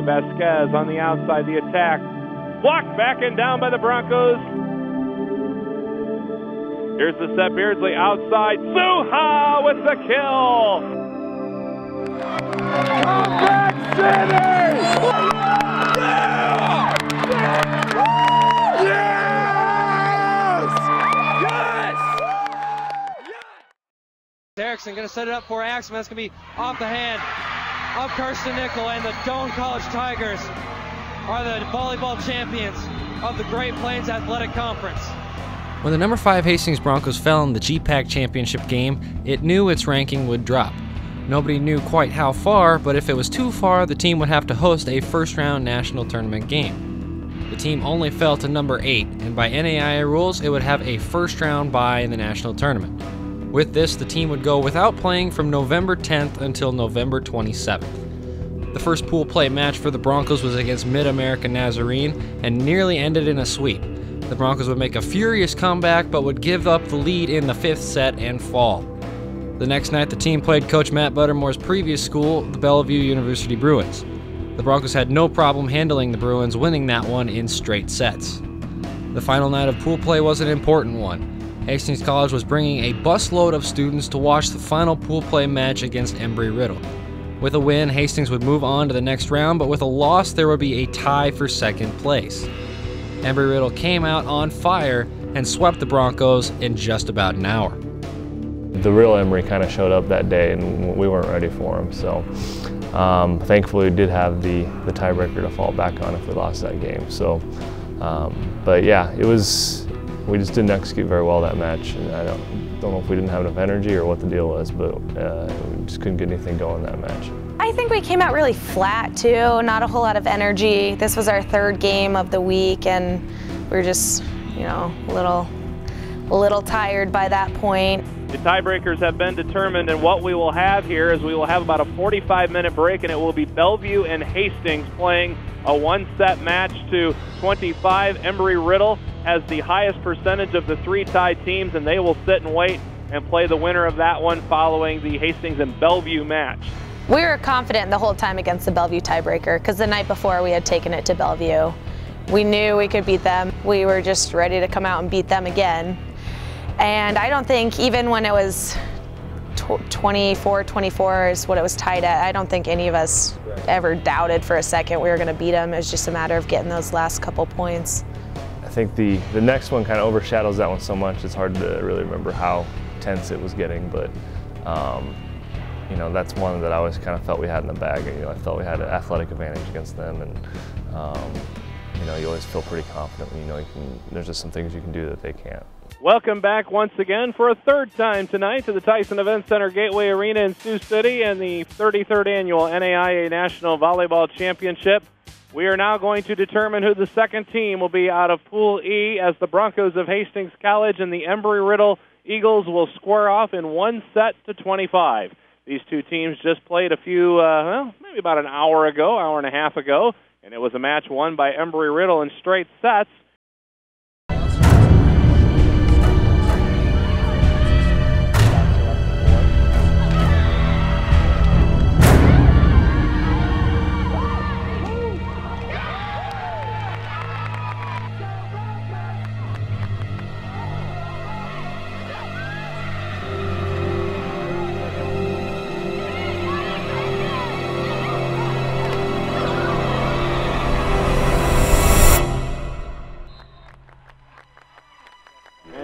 Vasquez on the outside, the attack. Blocked back and down by the Broncos. Here's the set, Beardsley outside. Suha with the kill. Comeback City! Erickson going to set it up for Axman. That's going to be off the hand of Kirsten Nickel, and the Doane College Tigers are the volleyball champions of the Great Plains Athletic Conference. When the number 5 Hastings Broncos fell in the GPAC championship game, it knew its ranking would drop. Nobody knew quite how far, but if it was too far, the team would have to host a first-round national tournament game. The team only fell to number 8, and by NAIA rules, it would have a first-round bye in the national tournament. With this, the team would go without playing from November 10th until November 27th. The first pool play match for the Broncos was against Mid-America Nazarene and nearly ended in a sweep. The Broncos would make a furious comeback but would give up the lead in the 5th set and fall. The next night, the team played Coach Matt Buttermore's previous school, the Bellevue University Bruins. The Broncos had no problem handling the Bruins, winning that one in straight sets. The final night of pool play was an important one. Hastings College was bringing a busload of students to watch the final pool play match against Embry-Riddle. With a win, Hastings would move on to the next round, but with a loss, there would be a tie for second place. Embry-Riddle came out on fire and swept the Broncos in just about an hour. The real Embry kind of showed up that day, and we weren't ready for him. So thankfully, we did have the tiebreaker to fall back on if we lost that game. So, but yeah, we just didn't execute very well that match, and I don't know if we didn't have enough energy or what the deal was, but we just couldn't get anything going that match. I think we came out really flat too, not a whole lot of energy. This was our 3rd game of the week, and we were just, you know, a little tired by that point. The tiebreakers have been determined, and what we will have here is we will have about a 45-minute break, and it will be Bellevue and Hastings playing a 1-set match to 25. Embry-Riddle has the highest percentage of the 3 tied teams, and they will sit and wait and play the winner of that one following the Hastings and Bellevue match. We were confident the whole time against the Bellevue tiebreaker because the night before we had taken it to Bellevue. We knew we could beat them. We were just ready to come out and beat them again. And I don't think, even when it was 24-24 is what it was tied at, I don't think any of us ever doubted for a second we were going to beat them. It was just a matter of getting those last couple points. I think the next one kind of overshadows that one so much, it's hard to really remember how tense it was getting, but you know, that's one that I always kind of felt we had in the bag. You know, I felt we had an athletic advantage against them, and you know, you always feel pretty confident when you know there's just some things you can do that they can't. Welcome back once again for a 3rd time tonight to the Tyson Event Center Gateway Arena in Sioux City and the 33rd Annual NAIA National Volleyball Championship. We are now going to determine who the second team will be out of Pool E, as the Broncos of Hastings College and the Embry-Riddle Eagles will square off in 1 set to 25. These two teams just played a few, well, maybe about an hour and a half ago, and it was a match won by Embry-Riddle in straight sets.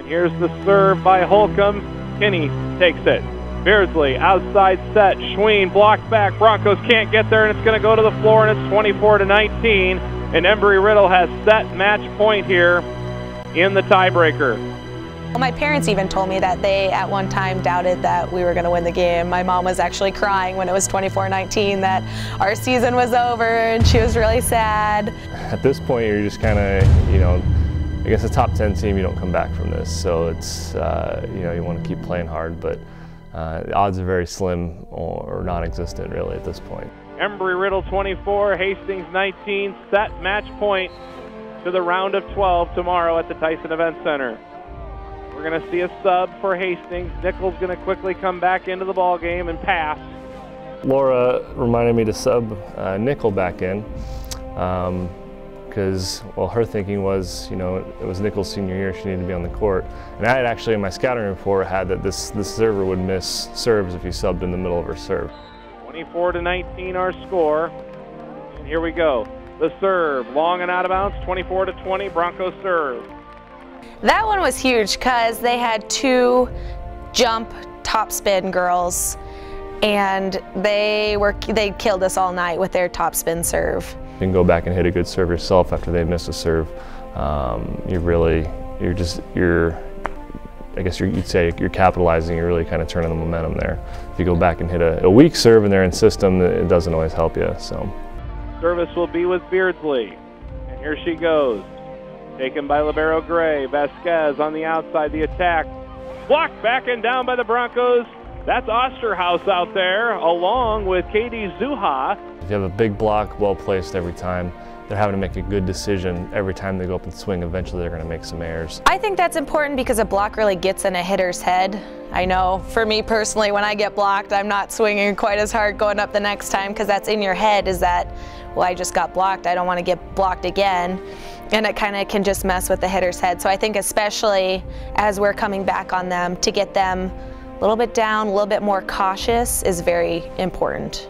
Here's the serve by Holcomb. Kinney takes it. Beardsley, outside set. Schween blocked back. Broncos can't get there, and it's going to go to the floor, and it's 24-19. And Embry-Riddle has set match point here in the tiebreaker. Well, my parents even told me that they at one time doubted that we were going to win the game. My mom was actually crying when it was 24-19 that our season was over, and she was really sad. At this point, you're just kind of, you know, against a top 10 team, you don't come back from this. So it's, you know, you want to keep playing hard, but the odds are very slim or non-existent really at this point. Embry-Riddle 24, Hastings 19, set match point to the round of 12 tomorrow at the Tyson Event Center. We're going to see a sub for Hastings. Nickel's going to quickly come back into the ball game and pass. Laura reminded me to sub nickel back in because, well, her thinking was, you know, it was Nickel's senior year, she needed to be on the court. And I had actually in my scouting report had that this server would miss serves if he subbed in the middle of her serve. 24-19 our score. And here we go. The serve, long and out of bounds, 24-20, Broncos serve. That one was huge because they had 2 jump topspin girls, and they killed us all night with their topspin serve. You can go back and hit a good serve yourself after they miss a serve. You'd say you're capitalizing, you're really kind of turning the momentum there. If you go back and hit a weak serve and they're in system, it doesn't always help you. So. Service will be with Beardsley, and here she goes. Taken by libero Gray. Vasquez on the outside, the attack. Blocked back and down by the Broncos. That's Osterhaus out there, along with Katie Zuha. If you have a big block, well placed every time, they're having to make a good decision every time they go up and swing. Eventually they're going to make some errors. I think that's important because a block really gets in a hitter's head. I know for me personally, when I get blocked, I'm not swinging quite as hard going up the next time because that's in your head is that, well, I just got blocked, I don't want to get blocked again. And it kind of can just mess with the hitter's head. So I think especially as we're coming back on them, to get them a little bit down, a little bit more cautious is very important.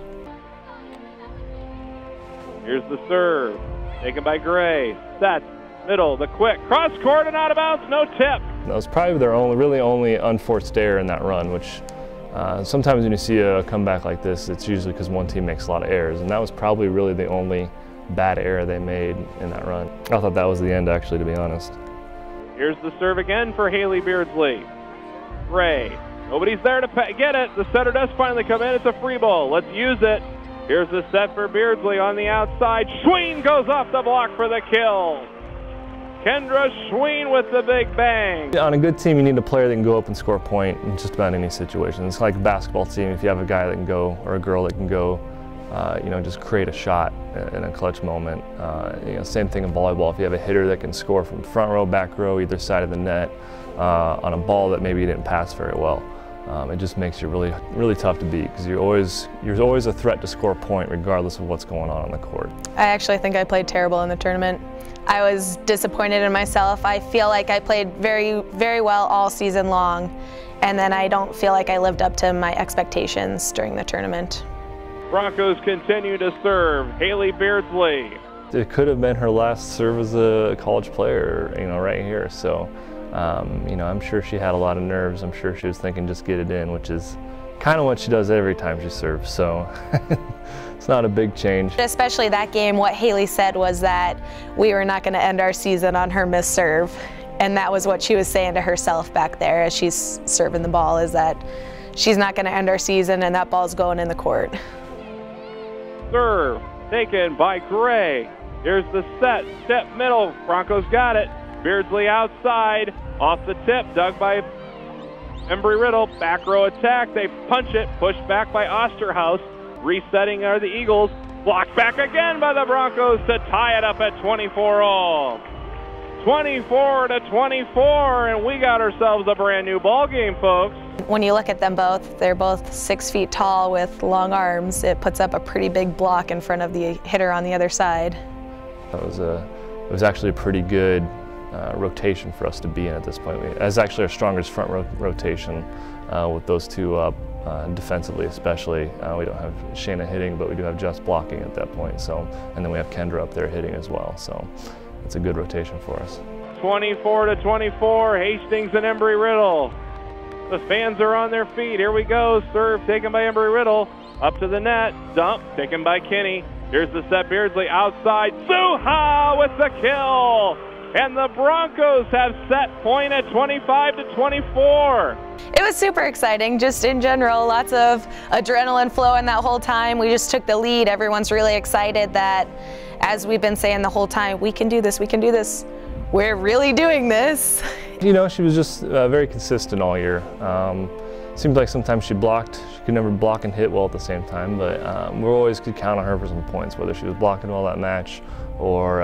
Here's the serve, taken by Gray, set, middle, the quick, cross court and out of bounds, no tip. That was probably their really only unforced error in that run, which sometimes when you see a comeback like this, it's usually because one team makes a lot of errors, and that was probably really the only bad error they made in that run. I thought that was the end, actually, to be honest. Here's the serve again for Haley Beardsley. Gray, nobody's there to get it. The setter does finally come in. It's a free ball. Let's use it. Here's the set for Beardsley on the outside. Schween goes off the block for the kill. Kendra Schween with the big bang. On a good team, you need a player that can go up and score a point in just about any situation. It's like a basketball team. If you have a guy that can go, or a girl that can go, just create a shot in a clutch moment. Same thing in volleyball. If you have a hitter that can score from front row, back row, either side of the net, on a ball that maybe you didn't pass very well, it just makes you really, really tough to beat because you're always a threat to score a point regardless of what's going on the court. I actually think I played terrible in the tournament. I was disappointed in myself. I feel like I played very, very well all season long, and then I don't feel like I lived up to my expectations during the tournament. Broncos continue to serve. Haley Beardsley. It could have been her last serve as a college player, right here. So, I'm sure she had a lot of nerves. I'm sure she was thinking just get it in, which is kind of what she does every time she serves. So it's not a big change. Especially that game, what Haley said was that we were not going to end our season on her missed serve. And that was what she was saying to herself back there as she's serving the ball, is that she's not going to end our season and that ball's going in the court. Serve taken by Gray. Here's the set, tip middle, Broncos got it. Beardsley outside, off the tip, dug by Embry-Riddle, back row attack, they punch it, pushed back by Osterhaus, resetting are the Eagles, blocked back again by the Broncos to tie it up at 24 all. 24-24, and we got ourselves a brand new ball game, folks. When you look at them both, they're both 6 feet tall with long arms. It puts up a pretty big block in front of the hitter on the other side. It was actually a pretty good rotation for us to be in at this point. That's actually our strongest front rotation with those two up, defensively especially. We don't have Shayna hitting, but we do have Jess blocking at that point. So, and then we have Kendra up there hitting as well. So it's a good rotation for us. 24-24, Hastings and Embry-Riddle. The fans are on their feet. Here we go. Serve taken by Embry-Riddle. Up to the net. Dump taken by Kinney. Here's the set. Beardsley outside. Zuha with the kill. And the Broncos have set point at 25-24. It was super exciting, just in general. Lots of adrenaline flowing that whole time. We just took the lead. Everyone's really excited that, as we've been saying the whole time, we can do this, we can do this. We're really doing this. She was just very consistent all year. Seemed like sometimes she blocked. She could never block and hit well at the same time, but we always could count on her for some points, whether she was blocking well that match or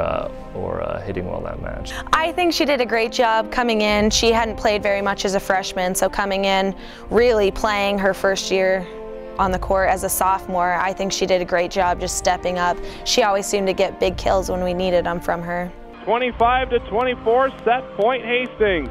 hitting well that match. I think she did a great job coming in. She hadn't played very much as a freshman, so coming in, really playing her first year on the court as a sophomore. I think she did a great job just stepping up. She always seemed to get big kills when we needed them from her. 25-24, set point Hastings.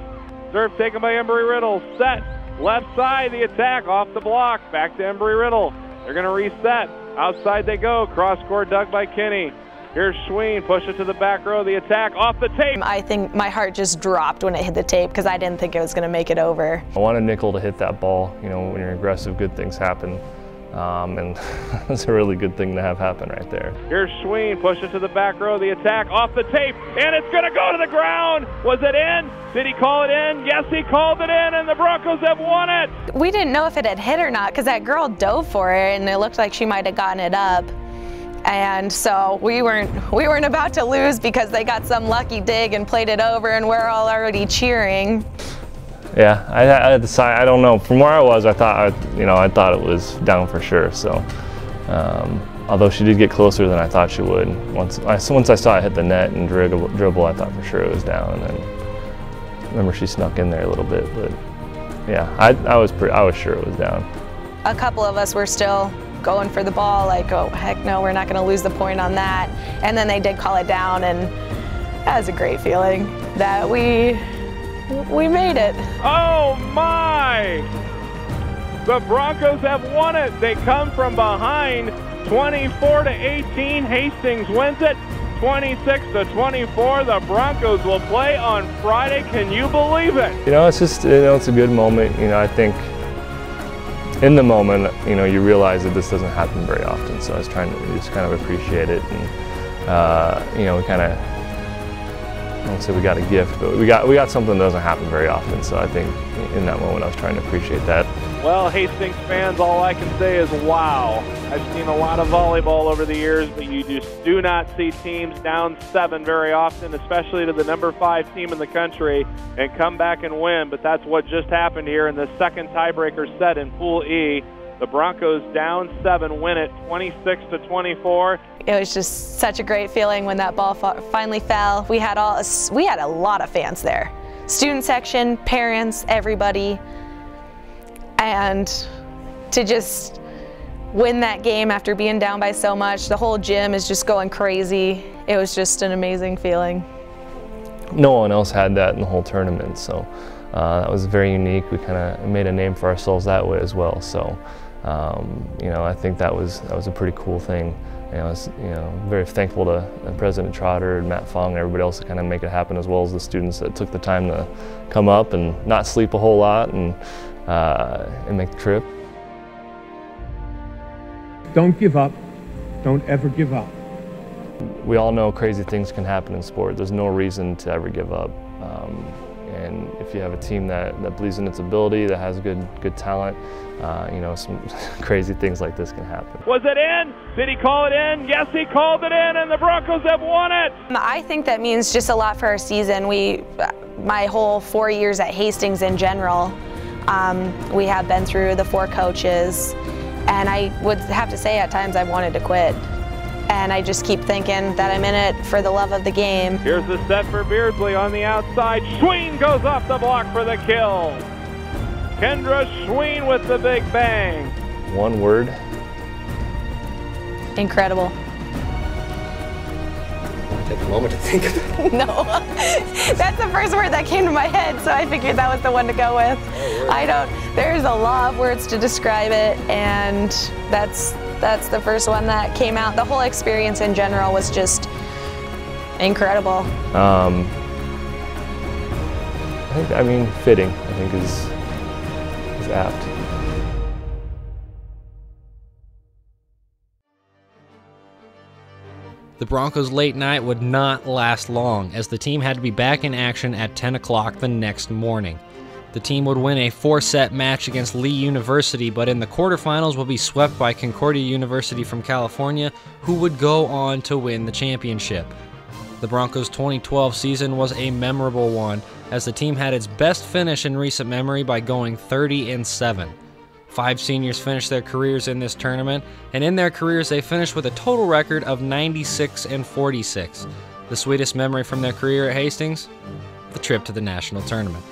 Serve taken by Embry-Riddle, set. Left side, the attack off the block, back to Embry-Riddle. They're going to reset. Outside they go, cross court dug by Kinney. Here's Schween, push it to the back row, the attack off the tape. I think my heart just dropped when it hit the tape because I didn't think it was going to make it over. I wanted Nickel to hit that ball. You know, when you're aggressive, good things happen. And it's a really good thing to have happen right there. Here's Schween, push it to the back row, the attack off the tape, and it's going to go to the ground. Was it in? Did he call it in? Yes, he called it in, and the Broncos have won it. We didn't know if it had hit or not because that girl dove for it, and it looked like she might have gotten it up. And so we weren't about to lose because they got some lucky dig and played it over, and we're all already cheering. Yeah, I don't know. From where I was, I thought it was down for sure. So, although she did get closer than I thought she would. Once I saw it hit the net and dribble, I thought for sure it was down. And then I remember she snuck in there a little bit, but yeah, I was sure it was down. A couple of us were still going for the ball, like, oh heck no, we're not going to lose the point on that. And then they did call it down, and that was a great feeling that we made it. Oh my! The Broncos have won it. They come from behind 24-18. Hastings wins it 26-24. The Broncos will play on Friday. Can you believe it? You know, it's just, it's a good moment. You know, I think in the moment, you realize that this doesn't happen very often. So I was trying to just kind of appreciate it, and we kind of, I won't say we got a gift, but we got something that doesn't happen very often. So I think in that moment I was trying to appreciate that. Well, Hastings fans, all I can say is wow. I've seen a lot of volleyball over the years, but you just do not see teams down 7 very often, especially to the number 5 team in the country, and come back and win. But that's what just happened here in the second tiebreaker set in Pool E. The Broncos down 7, win it 26-24. It was just such a great feeling when that ball finally fell. We had a lot of fans there. Student section, parents, everybody. And to just win that game after being down by so much, the whole gym is just going crazy. It was just an amazing feeling. No one else had that in the whole tournament, so that was very unique. We kind of made a name for ourselves that way as well. So, I think that was a pretty cool thing. I was, very thankful to President Trotter and Matt Fong and everybody else to kind of make it happen, as well as the students that took the time to come up and not sleep a whole lot and make the trip. Don't give up. Don't ever give up. We all know crazy things can happen in sport. There's no reason to ever give up. And if you have a team that believes in its ability, that has good talent, some crazy things like this can happen. Was it in? Did he call it in? Yes, he called it in, and the Broncos have won it. I think that means just a lot for our season. My whole 4 years at Hastings in general, we have been through the 4 coaches, and I would have to say at times I wanted to quit. And I just keep thinking that I'm in it for the love of the game. Here's the set for Beardsley on the outside. Schween goes off the block for the kill. Kendra Schween with the big bang. One word. Incredible. Take a moment to think of it. No, that's the first word that came to my head, so I figured that was the one to go with. There's a lot of words to describe it, and that's the first one that came out. The whole experience in general was just incredible. Fitting, I think is apt. The Broncos' late night would not last long, as the team had to be back in action at 10 o'clock the next morning. The team would win a 4-set match against Lee University, but in the quarterfinals would be swept by Concordia University from California, who would go on to win the championship. The Broncos' 2012 season was a memorable one, as the team had its best finish in recent memory by going 30-7. 5 seniors finished their careers in this tournament, and in their careers they finished with a total record of 96-46. The sweetest memory from their career at Hastings? The trip to the national tournament.